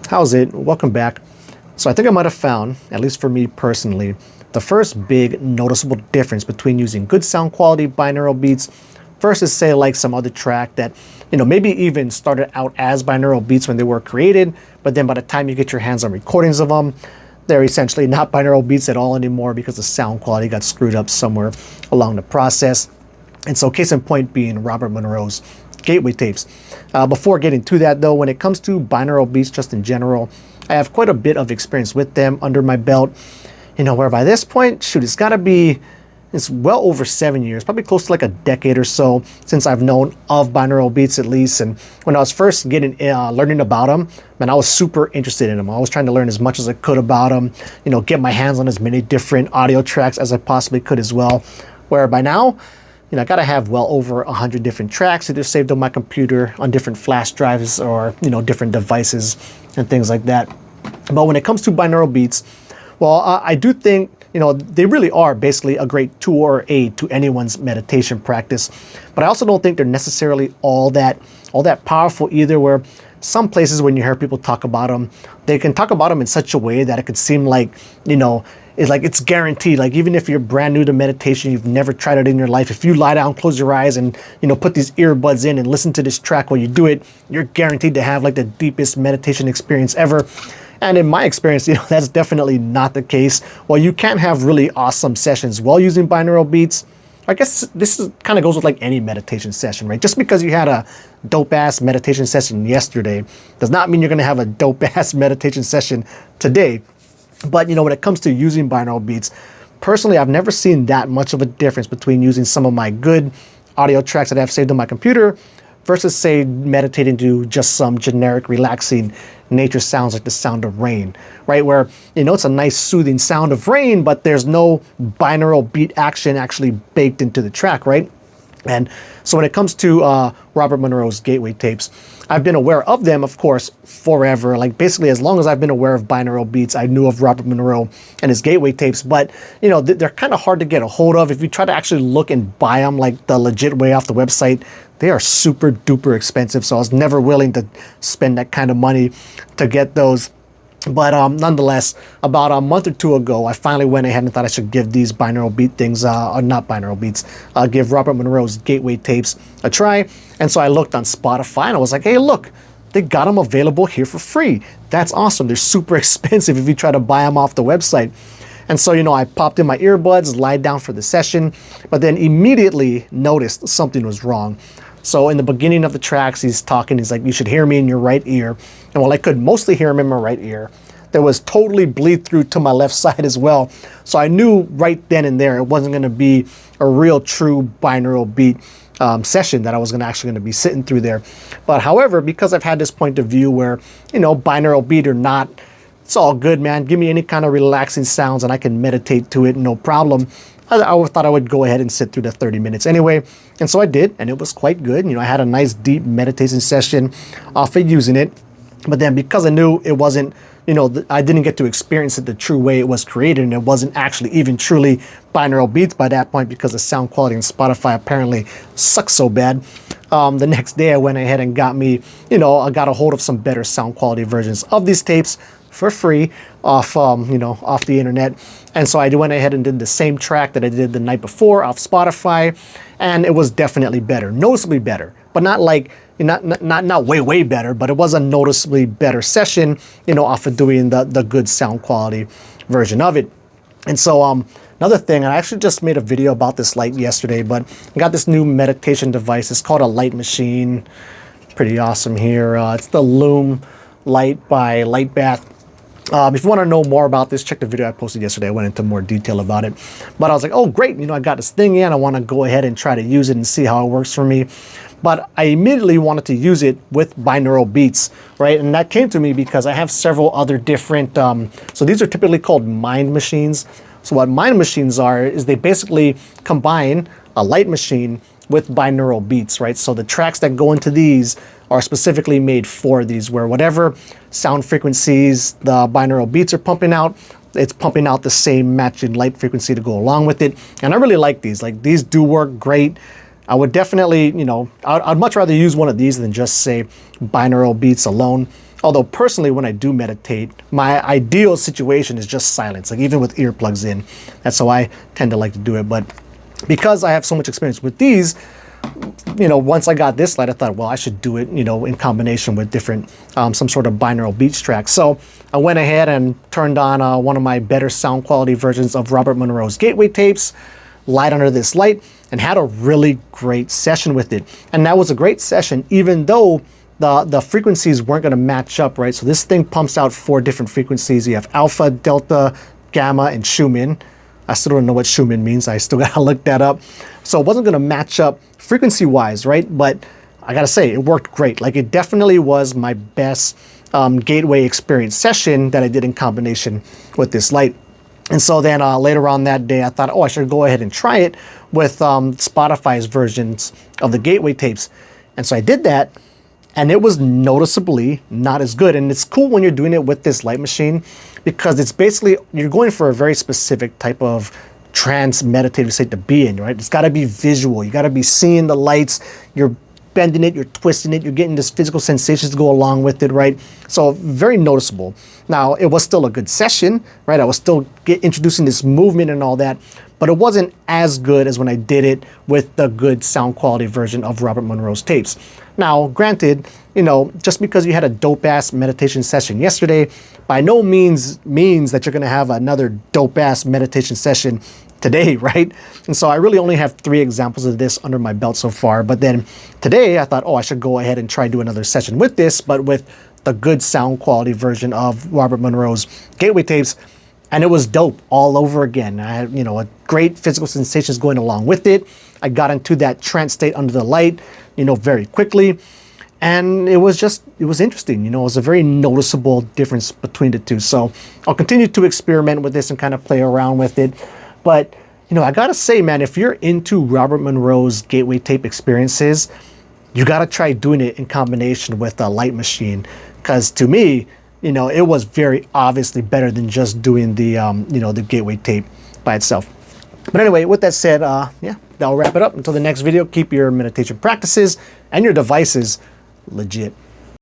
How's it? Welcome back. So I think I might have found, at least for me personally, the first big noticeable difference between using good sound quality binaural beats versus say like some other track that, maybe even started out as binaural beats when they were created, but then by the time you get your hands on recordings of them, they're essentially not binaural beats at all anymore because the sound quality got screwed up somewhere along the process. And so case in point being Robert Monroe's Gateway tapes. Before getting to that though, when it comes to binaural beats just in general, I have quite a bit of experience with them under my belt, where by this point, shoot, it's well over 7 years, probably close to like a decade or so since I've known of binaural beats at least. And when I was first learning about them, man, I was super interested in them. I was trying to learn as much as I could about them, get my hands on as many different audio tracks as I possibly could as well. Where by now, I gotta have well over 100 different tracks either saved on my computer on different flash drives or, different devices and things like that. But when it comes to binaural beats, well, I do think, they really are basically a great tool or aid to anyone's meditation practice. But I also don't think they're necessarily all that powerful either, where some places when you hear people talk about them, they can talk about them in such a way that it could seem like, it's guaranteed. Like even if you're brand new to meditation, you've never tried it in your life, if you lie down, close your eyes and, put these earbuds in and listen to this track while you do it, you're guaranteed to have like the deepest meditation experience ever. And in my experience, that's definitely not the case. While you can have really awesome sessions while using binaural beats, I guess this kind of goes with like any meditation session, right? Just because you had a dope-ass meditation session yesterday does not mean you're going to have a dope-ass meditation session today. But, when it comes to using binaural beats, personally, I've never seen that much of a difference between using some of my good audio tracks that I have saved on my computer versus, say, meditating to just some generic, relaxing nature sounds like the sound of rain, right? Where, it's a nice, soothing sound of rain, but there's no binaural beat action actually baked into the track, right? And so when it comes to Robert Monroe's Gateway tapes, I've been aware of them, of course, forever. Like basically as long as I've been aware of binaural beats, I knew of Robert Monroe and his Gateway tapes. But, they're kind of hard to get a hold of. If you try to actually look and buy them like the legit way off the website, they are super duper expensive. So I was never willing to spend that kind of money to get those. But nonetheless, about a month or two ago, I finally went ahead and thought I should give these binaural beat things, or not binaural beats, give Robert Monroe's Gateway tapes a try. And so I looked on Spotify and I was like, hey, look, they got them available here for free. That's awesome. They're super expensive if you try to buy them off the website. And so, I popped in my earbuds, lied down for the session, but then immediately noticed something was wrong. So in the beginning of the tracks, he's talking, he's like, you should hear me in your right ear. And while I could mostly hear him in my right ear, there was totally bleed through to my left side as well. So I knew right then and there, it wasn't gonna be a real true binaural beat session that I was actually gonna be sitting through there. But however, because I've had this point of view where, binaural beat or not, it's all good, man. Give me any kind of relaxing sounds and I can meditate to it, no problem. I thought I would go ahead and sit through the 30 minutes anyway. And so I did, and it was quite good. I had a nice deep meditation session off of using it. But then because I knew it wasn't, I didn't get to experience it the true way it was created, and it wasn't actually even truly binaural beats by that point because the sound quality in Spotify apparently sucks so bad. The next day I went ahead and got me, I got a hold of some better sound quality versions of these tapes for free off, off the internet. And so I went ahead and did the same track that I did the night before off Spotify, and it was definitely better, noticeably better, but not like, not way better, but it was a noticeably better session, off of doing the good sound quality version of it. And so another thing, I actually just made a video about this light yesterday, but I got this new meditation device. It's called a light machine. Pretty awesome here. It's the Loom light by Light Bath. If you want to know more about this, check the video I posted yesterday. I went into more detail about it. But I was like, oh, great. I got this thing in. I want to go ahead and try to use it and see how it works for me. But I immediately wanted to use it with binaural beats, right? And that came to me because I have several other different, so these are typically called mind machines. So what mind machines are is they basically combine a light machine with binaural beats, right? So the tracks that go into these are specifically made for these, where whatever sound frequencies the binaural beats are pumping out, it's pumping out the same matching light frequency to go along with it. And I really like these. Like, these do work great. I would definitely, I'd much rather use one of these than just say binaural beats alone. Although personally, when I do meditate, my ideal situation is just silence, like even with earplugs in. That's how I tend to like to do it. But because I have so much experience with these, once I got this light, I thought, well, I should do it, in combination with different, some sort of binaural beats track. So I went ahead and turned on one of my better sound quality versions of Robert Monroe's Gateway tapes, light under this light, and had a really great session with it. And that was a great session, even though the frequencies weren't going to match up, right? So this thing pumps out 4 different frequencies. You have alpha, delta, gamma, and Schumann. I still don't know what Schumann means. I still gotta look that up. So it wasn't gonna match up frequency-wise, right? But I gotta say, it worked great. Like, it definitely was my best gateway experience session that I did in combination with this light. And so then later on that day, I thought, oh, I should go ahead and try it with Spotify's versions of the gateway tapes. And so I did that, and it was noticeably not as good. And it's cool when you're doing it with this light machine, because it's basically, you're going for a very specific type of trance meditative state to be in, right? It's gotta be visual. You gotta be seeing the lights, you're bending it, you're twisting it, you're getting this physical sensations to go along with it, right? So very noticeable. Now, it was still a good session, right? I was still introducing this movement and all that, but it wasn't as good as when I did it with the good sound quality version of Robert Monroe's tapes. Now, granted, just because you had a dope-ass meditation session yesterday, by no means that you're gonna have another dope-ass meditation session today, right? And so I really only have 3 examples of this under my belt so far. But then today I thought, oh, I should go ahead and try do another session with this, but with the good sound quality version of Robert Monroe's Gateway tapes. And it was dope all over again. I had, a great physical sensations going along with it. I got into that trance state under the light, very quickly. And it was interesting. It was a very noticeable difference between the two. So I'll continue to experiment with this and kind of play around with it. But, I gotta say, man, if you're into Robert Monroe's Gateway tape experiences, you gotta try doing it in combination with a light machine. Because to me, it was very obviously better than just doing the, the Gateway tape by itself. But anyway, with that said, yeah, that'll wrap it up. Until the next video, keep your meditation practices and your devices legit.